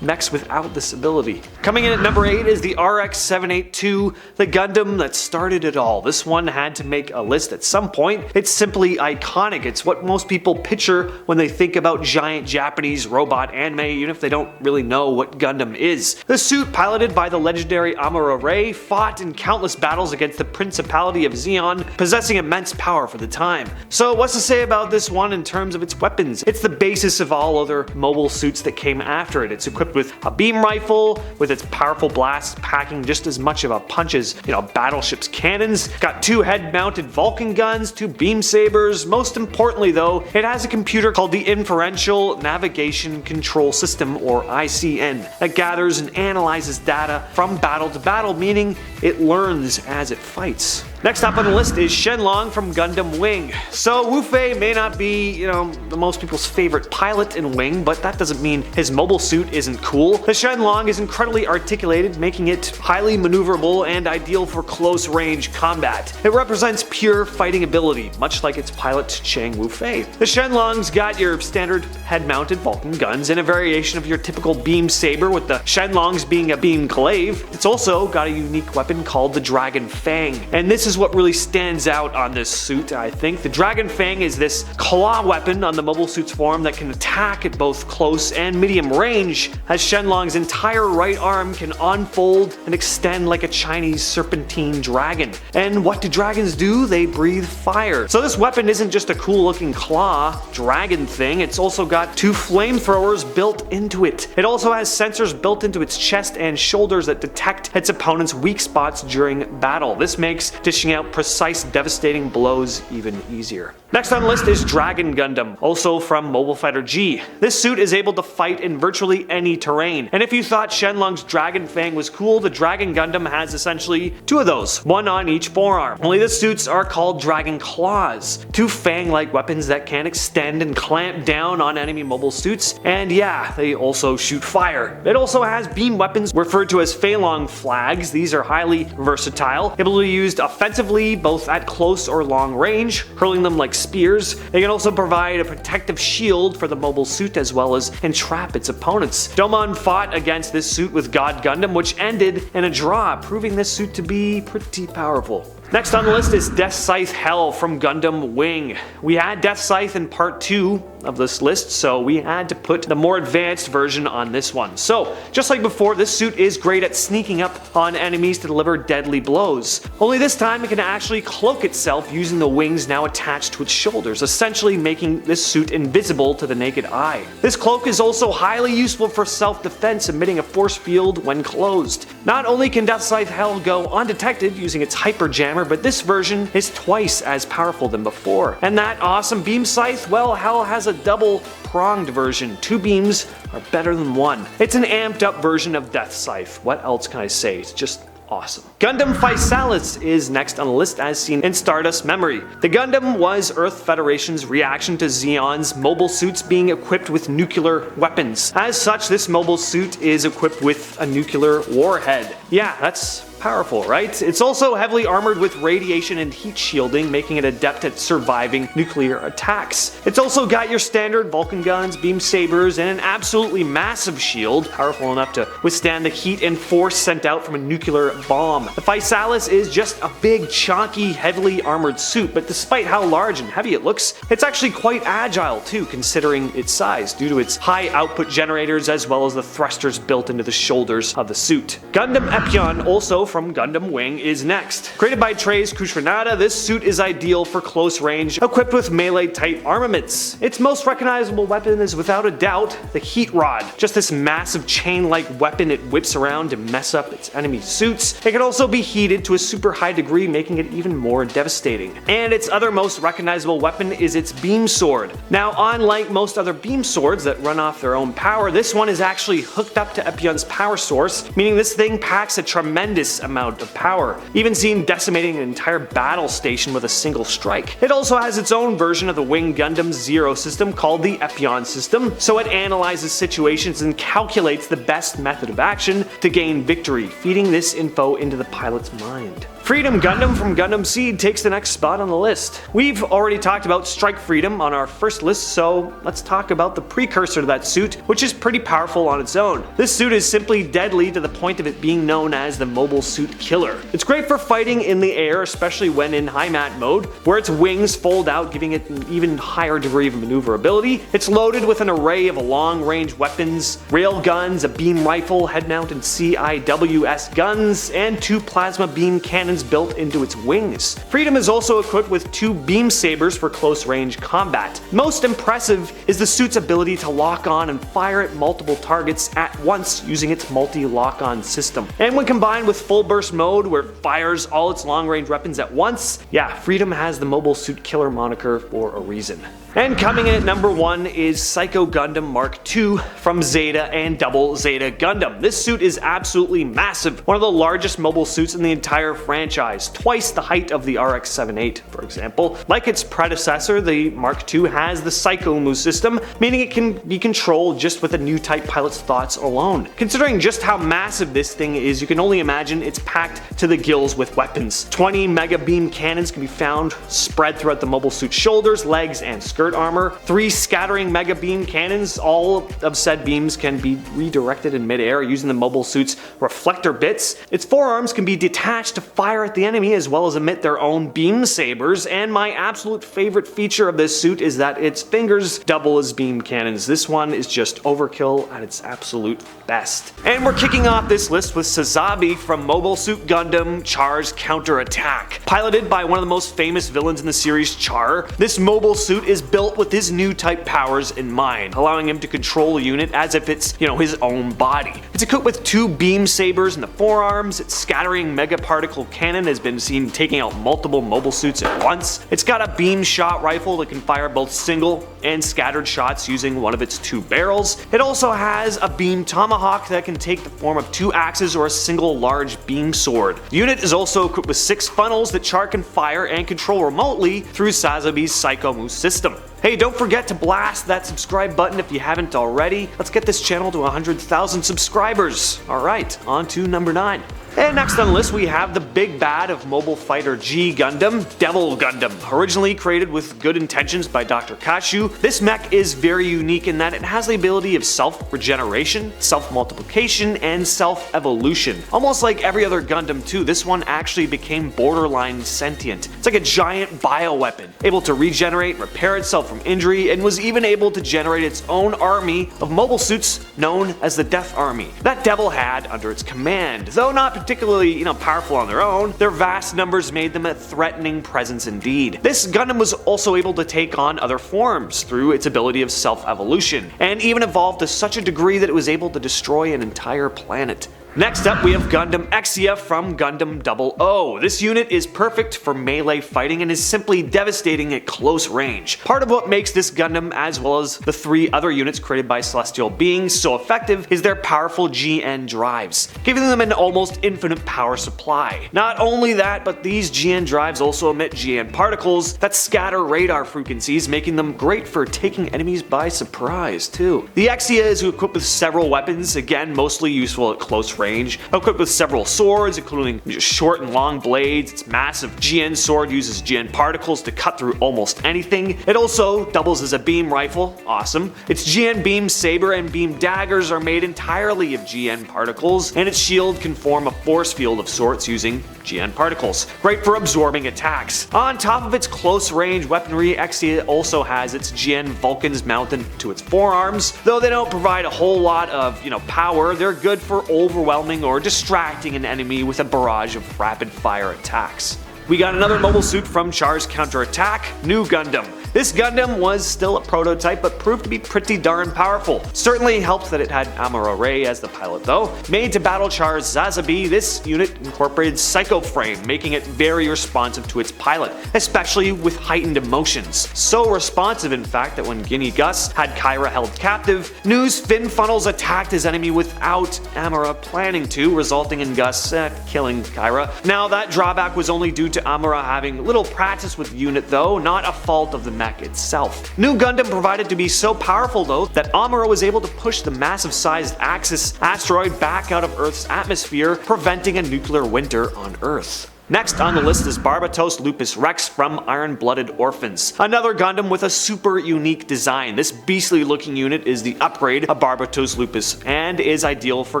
mechs without this ability. Coming in at number 8 is the RX-782, the Gundam that started it all. This one had to make a list at some point. It's simply iconic. It's what most people picture when they think about giant Japanese robot anime, even if they don't really know what Gundam is. The suit, piloted by the legendary Amuro Ray, fought in countless battles against the Principality of Zeon, possessing immense power for the time. So what's to say about this one in terms of its weapons? It's the basis of all other mobile suits that came after it. It's equipped with a beam rifle, with its powerful blasts packing just as much of a punch as, battleship's cannons. Got 2 head-mounted Vulcan guns, 2 beam sabers. Most importantly though, it has a computer called the Inferential Navigation Control System, or ICN, that gathers and analyzes data from battle to battle, meaning it learns as it fights. Next up on the list is Shenlong from Gundam Wing. So Wu Fei may not be, the most people's favorite pilot in Wing, but that doesn't mean his mobile suit isn't cool. The Shenlong is incredibly articulated, making it highly maneuverable and ideal for close range combat. It represents pure fighting ability, much like its pilot Chang Wu Fei. The Shenlong's got your standard head-mounted Vulcan guns and a variation of your typical beam saber, with the Shenlong's being a beam glaive. It's also got a unique weapon called the Dragon Fang, and this is what really stands out on this suit, I think. The Dragon Fang is this claw weapon on the mobile suit's form that can attack at both close and medium range, as Shenlong's entire right arm can unfold and extend like a Chinese serpentine dragon. And what do dragons do? They breathe fire. So this weapon isn't just a cool looking claw dragon thing, it's also got 2 flamethrowers built into it. It also has sensors built into its chest and shoulders that detect its opponent's weak spots during battle. This makes dishing out precise, devastating blows even easier. Next on the list is Dragon Gundam, also from Mobile Fighter G. This suit is able to fight in virtually any terrain, and if you thought Shenlong's Dragon Fang was cool, the Dragon Gundam has essentially 2 of those, 1 on each forearm. Only the suits are called Dragon Claws, 2 fang-like weapons that can extend and clamp down on enemy mobile suits, and yeah, they also shoot fire. It also has beam weapons referred to as Feilong flags. These are highly versatile, able to be used offensively both at close or long range, hurling them like spears. They can also provide a protective shield for the mobile suit as well as entrap its opponents. Domon fought against this suit with God Gundam, which ended in a draw, proving this suit to be pretty powerful. Next on the list is Death Scythe Hell from Gundam Wing. We had Death Scythe in part 2 of this list, so we had to put the more advanced version on this one. So, just like before, this suit is great at sneaking up on enemies to deliver deadly blows. Only this time it can actually cloak itself using the wings now attached to its shoulders, essentially making this suit invisible to the naked eye. This cloak is also highly useful for self-defense, emitting a force field when closed. Not only can Death Scythe Hell go undetected using its hyper jammer, but this version is twice as powerful than before. And that awesome beam scythe, well, Hell has a double pronged version. 2 beams are better than 1. It's an amped up version of Death Scythe. What else can I say? It's just awesome. Gundam Physalis is next on the list, as seen in Stardust Memory. The Gundam was Earth Federation's reaction to Zeon's mobile suits being equipped with nuclear weapons. As such, this mobile suit is equipped with a nuclear warhead. Yeah, that's Powerful, right? It's also heavily armored with radiation and heat shielding, making it adept at surviving nuclear attacks. It's also got your standard Vulcan guns, beam sabers, and an absolutely massive shield, powerful enough to withstand the heat and force sent out from a nuclear bomb. The Physalis is just a big, chunky, heavily armored suit, but despite how large and heavy it looks, it's actually quite agile too, considering its size, due to its high output generators as well as the thrusters built into the shoulders of the suit. Gundam Epion, also from Gundam Wing, is next. Created by Treize Khushrenada, this suit is ideal for close range, equipped with melee-type armaments. Its most recognizable weapon is without a doubt the Heat Rod. Just this massive chain-like weapon it whips around to mess up its enemy suits. It can also be heated to a super high degree, making it even more devastating. And its other most recognizable weapon is its beam sword. Now, unlike most other beam swords that run off their own power, this one is actually hooked up to Epion's power source, meaning this thing packs a tremendous amount of power, even seen decimating an entire battle station with a single strike. It also has its own version of the Wing Gundam's Zero system called the Epion system, so it analyzes situations and calculates the best method of action to gain victory, feeding this info into the pilot's mind. Freedom Gundam from Gundam Seed takes the next spot on the list. We've already talked about Strike Freedom on our first list, so let's talk about the precursor to that suit, which is pretty powerful on its own. This suit is simply deadly to the point of it being known as the Mobile Suit Killer. It's great for fighting in the air, especially when in high mat mode, where its wings fold out, giving it an even higher degree of maneuverability. It's loaded with an array of long-range weapons, rail guns, a beam rifle, head-mounted CIWS guns, and 2 plasma beam cannons built into its wings. Freedom is also equipped with 2 beam sabers for close range combat. Most impressive is the suit's ability to lock on and fire at multiple targets at once using its multi-lock-on system. And when combined with full burst mode, where it fires all its long range weapons at once, yeah, Freedom has the Mobile Suit Killer moniker for a reason. And coming in at number 1 is Psycho Gundam Mark II from Zeta and Double Zeta Gundam. This suit is absolutely massive, one of the largest mobile suits in the entire franchise, twice the height of the RX-78, for example. Like its predecessor, the Mark II has the Psycho Mu system, meaning it can be controlled just with a new type pilot's thoughts alone. Considering just how massive this thing is, you can only imagine it's packed to the gills with weapons. 20 mega beam cannons can be found spread throughout the mobile suit's shoulders, legs, and skirt armor. 3 scattering mega beam cannons, all of said beams can be redirected in midair using the mobile suit's reflector bits. Its forearms can be detached to fire at the enemy as well as emit their own beam sabers, and my absolute favorite feature of this suit is that its fingers double as beam cannons. This one is just overkill at its absolute best. And we're kicking off this list with Sazabi from Mobile Suit Gundam Char's Counterattack. Piloted by one of the most famous villains in the series, Char, this mobile suit is built with his new type powers in mind, allowing him to control a unit as if it's, his own body. It's equipped with 2 beam sabers in the forearms. Its scattering mega particle cannon has been seen taking out multiple mobile suits at once. It's got a beam shot rifle that can fire both single and scattered shots using one of its 2 barrels. It also has a beam tomahawk that can take the form of 2 axes or a single large beam sword. The unit is also equipped with 6 funnels that Char can fire and control remotely through Sazabi's Psycho Mu system. Hey, don't forget to blast that subscribe button if you haven't already. Let's get this channel to 100,000 subscribers. Alright, on to number 9. And next on the list we have the big bad of Mobile Fighter G Gundam, Devil Gundam. Originally created with good intentions by Dr. Kashu, this mech is very unique in that it has the ability of self-regeneration, self-multiplication, and self-evolution. Almost like every other Gundam too, this one actually became borderline sentient. It's like a giant bioweapon, able to regenerate and repair itself from injury, and was even able to generate its own army of mobile suits known as the Death Army. That Devil had under its command, though not particularly, powerful on their own, their vast numbers made them a threatening presence indeed. This Gundam was also able to take on other forms through its ability of self-evolution, and even evolved to such a degree that it was able to destroy an entire planet. Next up we have Gundam Exia from Gundam 00. This unit is perfect for melee fighting and is simply devastating at close range. Part of what makes this Gundam, as well as the 3 other units created by Celestial Beings, so effective is their powerful GN drives, giving them an almost infinite power supply. Not only that, but these GN drives also emit GN particles that scatter radar frequencies, making them great for taking enemies by surprise too. The Exia is equipped with several weapons, again mostly useful at close range, range. Equipped with several swords, including short and long blades, its massive GN sword uses GN particles to cut through almost anything. It also doubles as a beam rifle, awesome. Its GN beam saber and beam daggers are made entirely of GN particles, and its shield can form a force field of sorts using GN particles. Great for absorbing attacks. On top of its close range weaponry, Exia also has its GN Vulcans mounted to its forearms. Though they don't provide a whole lot of, power, they're good for overwhelming or distracting an enemy with a barrage of rapid fire attacks. We got another mobile suit from Char's Counterattack, New Gundam. This Gundam was still a prototype, but proved to be pretty darn powerful. Certainly helped that it had Amuro Ray as the pilot though. Made to battle Char's Zazabi, this unit incorporated Psycho Frame, making it very responsive to its pilot, especially with heightened emotions. So responsive in fact that when Ginny Gus had Kyra held captive, New's fin funnels attacked his enemy without Amuro planning to, resulting in Gus killing Kyra. Now that drawback was only due to Amuro having little practice with the unit though, not a fault of the mech itself. New Gundam provided to be so powerful though that Amuro was able to push the massive sized Axis asteroid back out of Earth's atmosphere, preventing a nuclear winter on Earth. Next on the list is Barbatos Lupus Rex from Iron-Blooded Orphans. Another Gundam with a super unique design. This beastly looking unit is the upgrade of Barbatos Lupus and is ideal for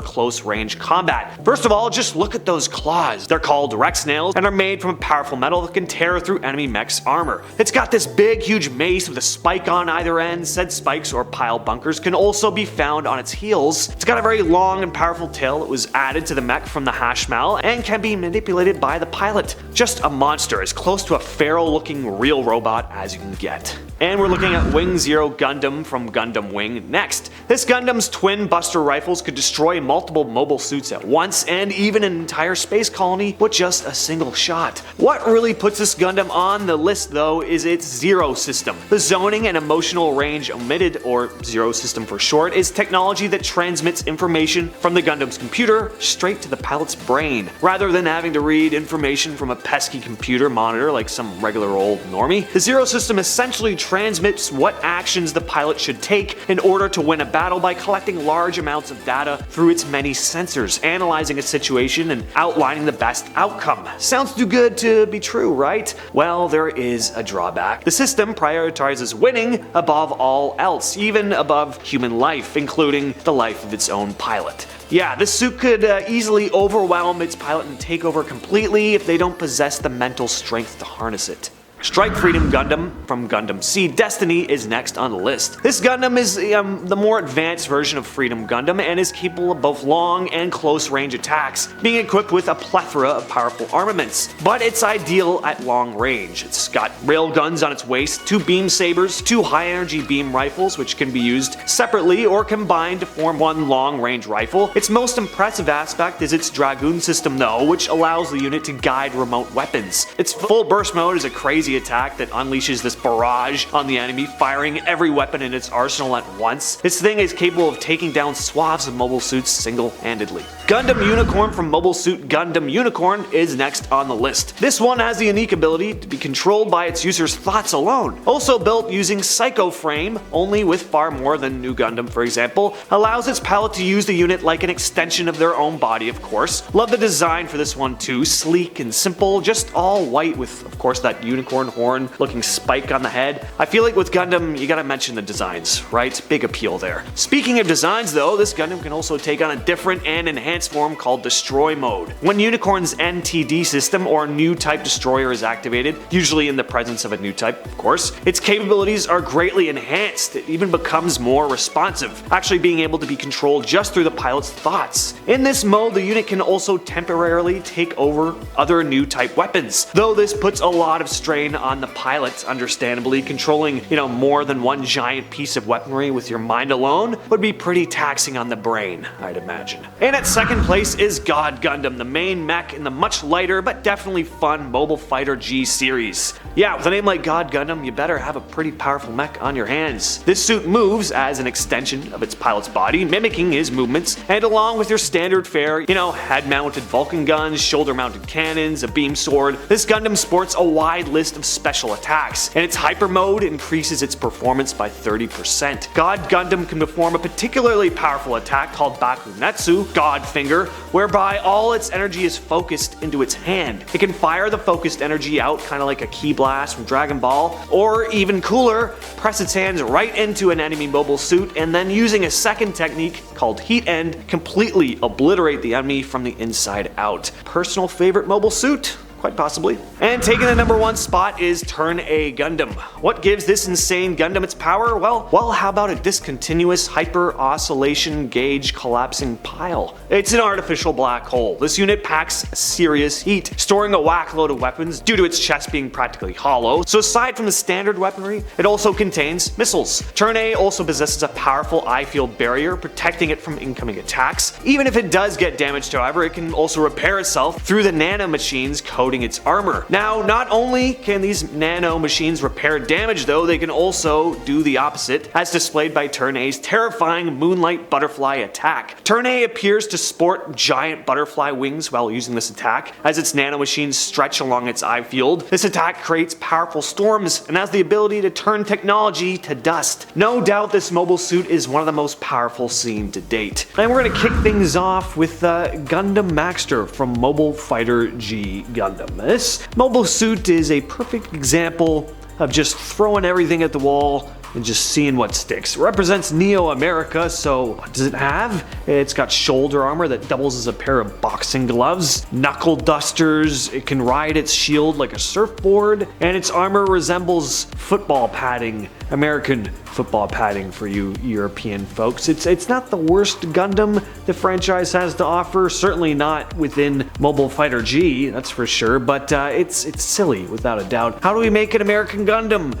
close range combat. First of all, just look at those claws. They're called Rex nails and are made from a powerful metal that can tear through enemy mechs' armor. It's got this big huge mace with a spike on either end. Said spikes or pile bunkers can also be found on its heels. It's got a very long and powerful tail that was added to the mech from the Hashmal and can be manipulated by the pilot. Just a monster, as close to a feral looking real robot as you can get. And we're looking at Wing Zero Gundam from Gundam Wing next. This Gundam's twin buster rifles could destroy multiple mobile suits at once and even an entire space colony with just a single shot. What really puts this Gundam on the list though is its Zero system. The zoning and emotional range omitted, or Zero system for short, is technology that transmits information from the Gundam's computer straight to the pilot's brain, rather than having to read information from a pesky computer monitor like some regular old normie. The Zero system essentially transmits what actions the pilot should take in order to win a battle by collecting large amounts of data through its many sensors, analyzing a situation and outlining the best outcome. Sounds too good to be true, right? Well, there is a drawback. The system prioritizes winning above all else, even above human life, including the life of its own pilot. Yeah, this suit could easily overwhelm its pilot and take over completely if they don't possess the mental strength to harness it. Strike Freedom Gundam from Gundam Seed Destiny is next on the list. This Gundam is the more advanced version of Freedom Gundam and is capable of both long and close range attacks, being equipped with a plethora of powerful armaments. But it's ideal at long range. It's got rail guns on its waist, 2 beam sabers, 2 high energy beam rifles which can be used separately or combined to form one long range rifle. Its most impressive aspect is its Dragoon system though, which allows the unit to guide remote weapons. Its full burst mode is a crazy attack that unleashes this barrage on the enemy, firing every weapon in its arsenal at once. This thing is capable of taking down swaths of mobile suits single-handedly. Gundam Unicorn from Mobile Suit Gundam Unicorn is next on the list. This one has the unique ability to be controlled by its user's thoughts alone. Also built using Psycho Frame, only with far more than New Gundam for example, allows its pilot to use the unit like an extension of their own body of course. Love the design for this one too, sleek and simple, just all white with of course that unicorn horn looking spike on the head. I feel like with Gundam you gotta mention the designs, right? Big appeal there. Speaking of designs though, this Gundam can also take on a different and enhanced form called Destroy Mode. When Unicorn's NTD system or New Type Destroyer is activated, usually in the presence of a new type of course, its capabilities are greatly enhanced. It even becomes more responsive, actually being able to be controlled just through the pilot's thoughts. In this mode the unit can also temporarily take over other new type weapons, though this puts a lot of strain on the pilot, understandably. Controlling, more than one giant piece of weaponry with your mind alone would be pretty taxing on the brain, I'd imagine. And at second place is God Gundam, the main mech in the much lighter but definitely fun Mobile Fighter G series. Yeah, with a name like God Gundam, you better have a pretty powerful mech on your hands. This suit moves as an extension of its pilot's body, mimicking his movements, and along with your standard fare, head-mounted Vulcan guns, shoulder-mounted cannons, a beam sword, this Gundam sports a wide list list of special attacks, and its hyper mode increases its performance by 30%. God Gundam can perform a particularly powerful attack called Bakunetsu, God Finger, whereby all its energy is focused into its hand. It can fire the focused energy out kind of like a ki blast from Dragon Ball, or even cooler, press its hands right into an enemy mobile suit and then using a second technique called Heat End, completely obliterate the enemy from the inside out. Personal favorite mobile suit? Quite possibly. And taking the number 1 spot is Turn A Gundam. What gives this insane Gundam its power? Well, how about a discontinuous hyper oscillation gauge collapsing pile? It's an artificial black hole. This unit packs serious heat, storing a whack load of weapons due to its chest being practically hollow. So aside from the standard weaponry, it also contains missiles. Turn A also possesses a powerful eye field barrier, protecting it from incoming attacks. Even if it does get damaged, however, it can also repair itself through the nano machines coating its armor. Now, not only can these nano machines repair damage though, they can also do the opposite, as displayed by Turn A's terrifying Moonlight Butterfly attack. Turn A appears to sport giant butterfly wings while using this attack, as its nano machines stretch along its eye field. This attack creates powerful storms and has the ability to turn technology to dust. No doubt this mobile suit is one of the most powerful seen to date. And we're gonna kick things off with Gundam Maxter from Mobile Fighter G Gundam. This mobile suit is a perfect example of just throwing everything at the wall and just seeing what sticks. It represents Neo America, so what does it have? It's got shoulder armor that doubles as a pair of boxing gloves, knuckle dusters, it can ride its shield like a surfboard, and its armor resembles football padding, American football padding for you European folks. It's not the worst Gundam the franchise has to offer, certainly not within Mobile Fighter G, that's for sure, but it's silly without a doubt. How do we make an American Gundam?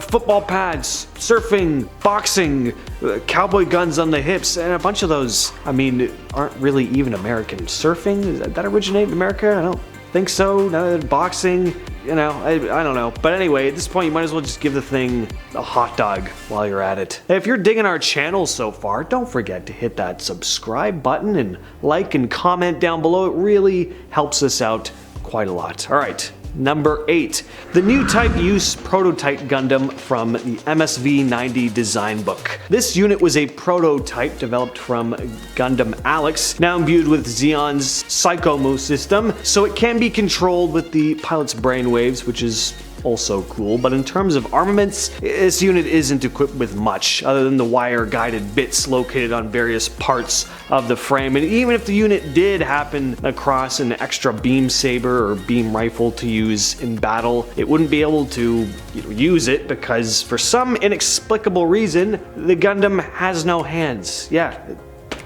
Football pads, surfing, boxing, cowboy guns on the hips, and a bunch of those, I mean, aren't really even American. Surfing, does that originate in America? I don't think so. Boxing, you know, I don't know. But anyway, at this point you might as well just give the thing a hot dog while you're at it. If you're digging our channel so far, don't forget to hit that subscribe button and like and comment down below. It really helps us out quite a lot. Alright. Number 8. The new Type Use Prototype Gundam from the MSV90 design book. This unit was a prototype developed from Gundam Alex, now imbued with Xeon's Psychomo system, so it can be controlled with the pilot's brainwaves, which is also cool, but in terms of armaments, this unit isn't equipped with much other than the wire-guided bits located on various parts of the frame, and even if the unit did happen across an extra beam saber or beam rifle to use in battle, it wouldn't be able to use it because for some inexplicable reason, the Gundam has no hands. Yeah,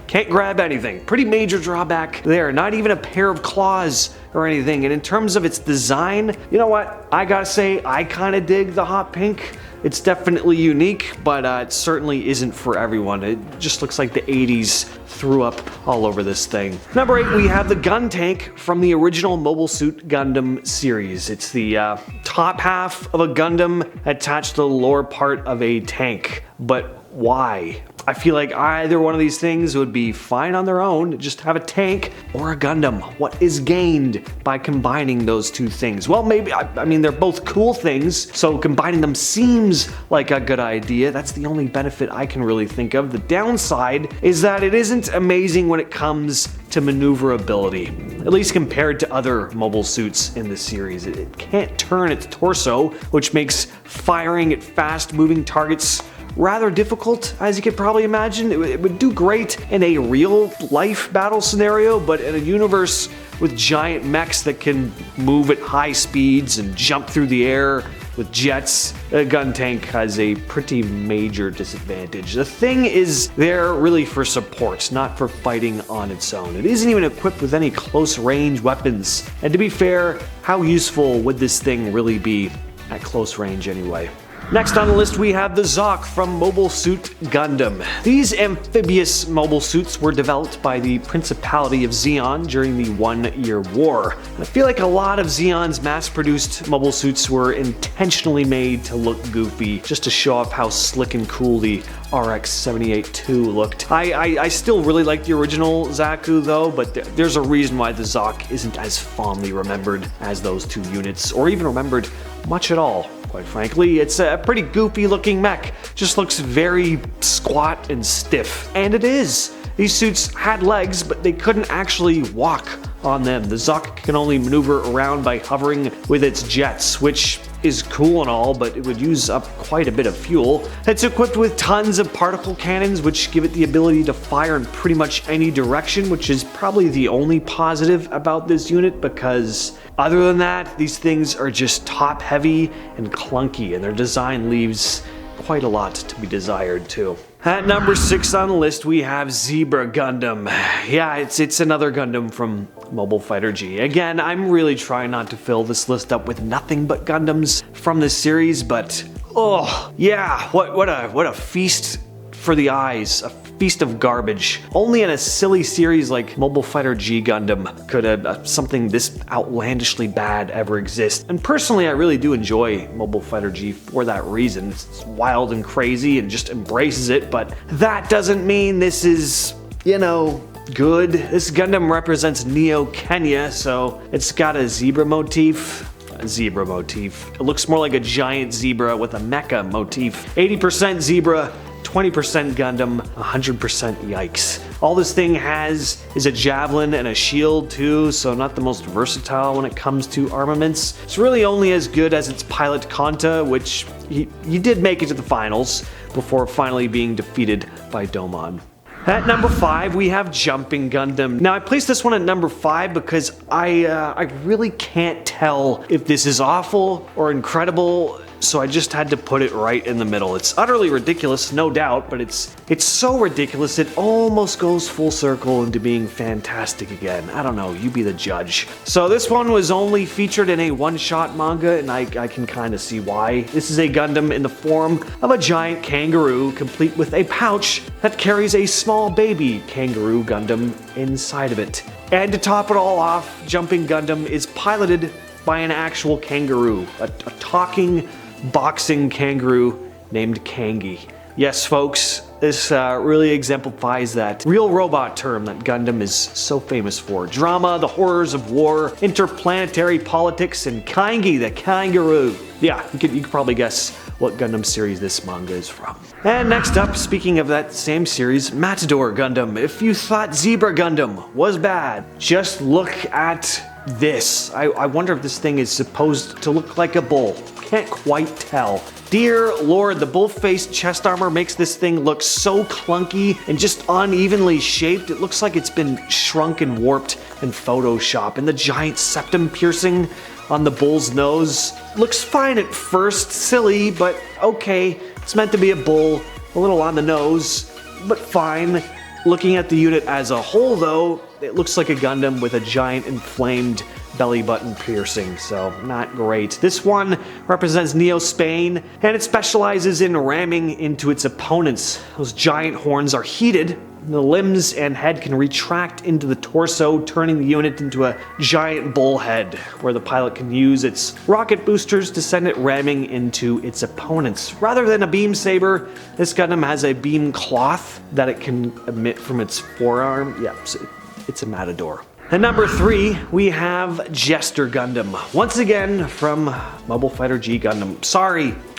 can't grab anything. Pretty major drawback there. Not even a pair of claws or anything. And in terms of its design, you know what? I gotta say, I kinda dig the hot pink. It's definitely unique, but it certainly isn't for everyone. It just looks like the 80s threw up all over this thing. Number 8, we have the gun tank from the original Mobile Suit Gundam series. It's the top half of a Gundam attached to the lower part of a tank. But why? I feel like either one of these things would be fine on their own, just have a tank or a Gundam. What is gained by combining those two things? Well, maybe, I mean, they're both cool things, so combining them seems like a good idea. That's the only benefit I can really think of. The downside is that it isn't amazing when it comes to maneuverability, at least compared to other mobile suits in the series. It can't turn its torso, which makes firing at fast-moving targets rather difficult, as you could probably imagine. It would do great in a real-life battle scenario, but in a universe with giant mechs that can move at high speeds and jump through the air with jets, a gun tank has a pretty major disadvantage. The thing is there really for support, not for fighting on its own. It isn't even equipped with any close-range weapons, and to be fair, how useful would this thing really be at close range anyway? Next on the list we have the Zoc from Mobile Suit Gundam. These amphibious mobile suits were developed by the Principality of Zeon during the One-Year War. I feel like a lot of Zeon's mass-produced mobile suits were intentionally made to look goofy, just to show off how slick and cool the RX-78-2 looked. I still really like the original Zaku though, but there's a reason why the Zoc isn't as fondly remembered as those two units, or even remembered much at all. Quite frankly, it's a pretty goofy looking mech. Just looks very squat and stiff. And it is. These suits had legs, but they couldn't actually walk on them. The Zoc can only maneuver around by hovering with its jets, which is cool and all, but it would use up quite a bit of fuel. It's equipped with tons of particle cannons, which give it the ability to fire in pretty much any direction, which is probably the only positive about this unit, because other than that, these things are just top heavy and clunky, and their design leaves quite a lot to be desired too. At number 6 on the list we have Zebra Gundam. Yeah, it's another Gundam from Mobile Fighter G. Again, I'm really trying not to fill this list up with nothing but Gundams from this series, but oh yeah, what a feast for the eyes. A feast of garbage. Only in a silly series like Mobile Fighter G Gundam could something this outlandishly bad ever exist. And personally, I really do enjoy Mobile Fighter G for that reason. It's wild and crazy and just embraces it, but that doesn't mean this is, you know, good. This Gundam represents Neo Kenya, so it's got a zebra motif. It looks more like a giant zebra with a mecha motif. 80% zebra, 20% Gundam, 100% yikes. All this thing has is a javelin and a shield too, so not the most versatile when it comes to armaments. It's really only as good as its pilot Kanta, which he did make it to the finals before finally being defeated by Domon. At number 5 we have Jumping Gundam. Now I placed this one at number 5 because I really can't tell if this is awful or incredible, so I just had to put it right in the middle. It's utterly ridiculous, no doubt, but it's so ridiculous it almost goes full circle into being fantastic again. I don't know, you be the judge. So this one was only featured in a one-shot manga, and I can kind of see why. This is a Gundam in the form of a giant kangaroo, complete with a pouch that carries a small baby kangaroo Gundam inside of it. And to top it all off, Jumping Gundam is piloted by an actual kangaroo, a talking boxing kangaroo named Kangi. Yes, folks, this really exemplifies that real robot term that Gundam is so famous for. Drama, the horrors of war, interplanetary politics, and Kangi the kangaroo. Yeah, you could probably guess what Gundam series this manga is from. And next up, speaking of that same series, Matador Gundam. If you thought Zebra Gundam was bad, just look at this. I wonder if this thing is supposed to look like a bull. Can't quite tell. Dear Lord, the bull-faced chest armor makes this thing look so clunky and just unevenly shaped. It looks like it's been shrunk and warped in Photoshop. And the giant septum piercing on the bull's nose looks fine at first, silly, but okay. It's meant to be a bull, a little on the nose, but fine. Looking at the unit as a whole though, it looks like a Gundam with a giant inflamed belly button piercing, so not great. This one represents Neo Spain, and it specializes in ramming into its opponents. Those giant horns are heated. The limbs and head can retract into the torso, turning the unit into a giant bullhead, where the pilot can use its rocket boosters to send it ramming into its opponents. Rather than a beam saber, this Gundam has a beam cloth that it can emit from its forearm. Yep, so it's a Matador. At number 3, we have Jester Gundam. Once again, from Mobile Fighter G Gundam.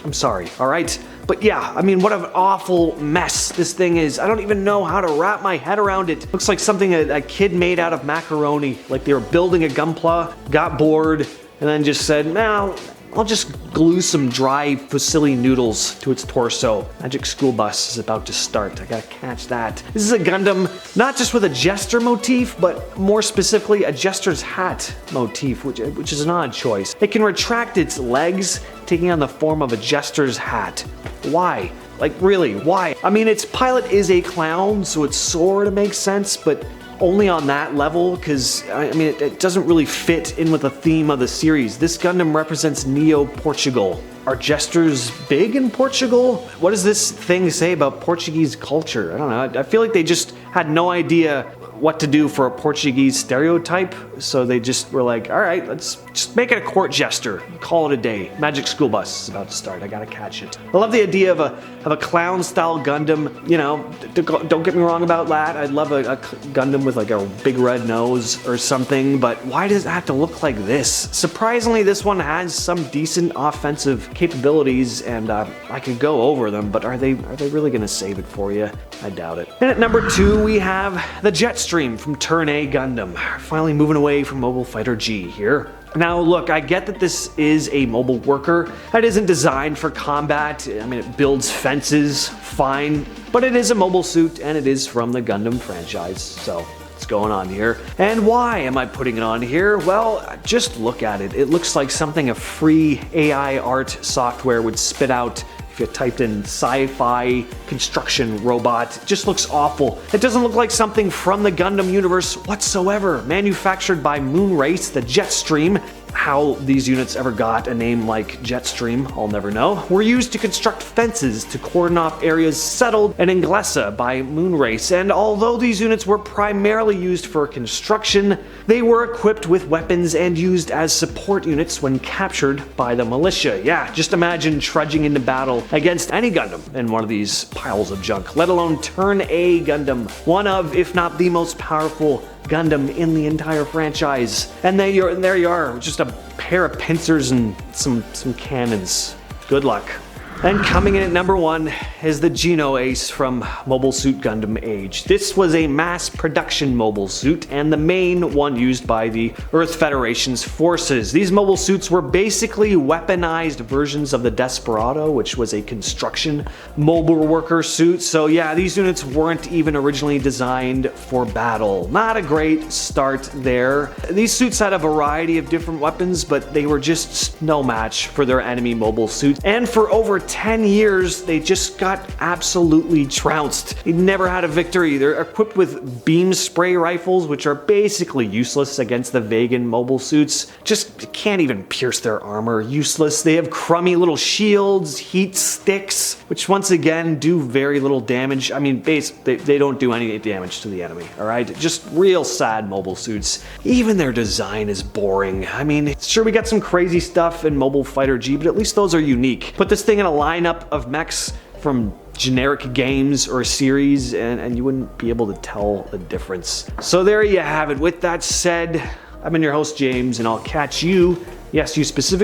I'm sorry, alright? But yeah, I mean, what an awful mess this thing is. I don't even know how to wrap my head around it. Looks like something a kid made out of macaroni. Like they were building a Gunpla, got bored, and then just said, now, I'll just glue some dry fusilli noodles to its torso. Magic School Bus is about to start. I gotta catch that. This is a Gundam not just with a jester motif, but more specifically a jester's hat motif, which is an odd choice. It can retract its legs, taking on the form of a jester's hat. Why? Like really, why? I mean, its pilot is a clown, so it sort of makes sense, but only on that level, because I mean it doesn't really fit in with the theme of the series. This Gundam represents Neo-Portugal. Are jesters big in Portugal? What does this thing say about Portuguese culture? I don't know. I feel like they just had no idea what to do for a Portuguese stereotype, so they just were like, all right, let's just make it a court jester, call it a day. Magic School Bus is about to start, I gotta catch it. I love the idea of a clown-style Gundam, you know, don't get me wrong about that. I'd love a Gundam with like a big red nose or something, but why does it have to look like this? Surprisingly, this one has some decent offensive capabilities, and I could go over them, but are they really gonna save it for you? I doubt it. And at number 2, we have the Jetstream from Turn A Gundam. Finally moving away from Mobile Fighter G here. Now look, I get that this is a mobile worker. It isn't designed for combat. I mean, it builds fences, fine, but it is a mobile suit and it is from the Gundam franchise, so what's going on here? And why am I putting it on here? Well, just look at it. It looks like something a free AI art software would spit out if you typed in sci-fi construction robot. It just looks awful. It doesn't look like something from the Gundam universe whatsoever. Manufactured by Moonrace, the Jetstream. How these units ever got a name like Jetstream, I'll never know, were used to construct fences to cordon off areas settled in Inglesa by Moonrace, and although these units were primarily used for construction, they were equipped with weapons and used as support units when captured by the militia. Yeah, just imagine trudging into battle against any Gundam in one of these piles of junk, let alone Turn A Gundam, one of, if not the most powerful Gundam in the entire franchise. And there you are, just a pair of pincers and some cannons. Good luck. And coming in at number 1 is the Geno Ace from Mobile Suit Gundam Age. This was a mass production mobile suit and the main one used by the Earth Federation's forces. These mobile suits were basically weaponized versions of the Desperado, which was a construction mobile worker suit. So yeah, these units weren't even originally designed for battle. Not a great start there. These suits had a variety of different weapons, but they were just no match for their enemy mobile suits. And for over 10 years, they just got absolutely trounced. They never had a victory. They're equipped with beam spray rifles, which are basically useless against the Vegan mobile suits. Just can't even pierce their armor. Useless. They have crummy little shields, heat sticks, which once again do very little damage. I mean, they don't do any damage to the enemy, alright? Just real sad mobile suits. Even their design is boring. I mean, sure, we got some crazy stuff in Mobile Fighter G, but at least those are unique. Put this thing in a lineup of mechs from generic games or series and you wouldn't be able to tell the difference. So there you have it. With that said, I've been your host James, and I'll catch you, yes, you specifically,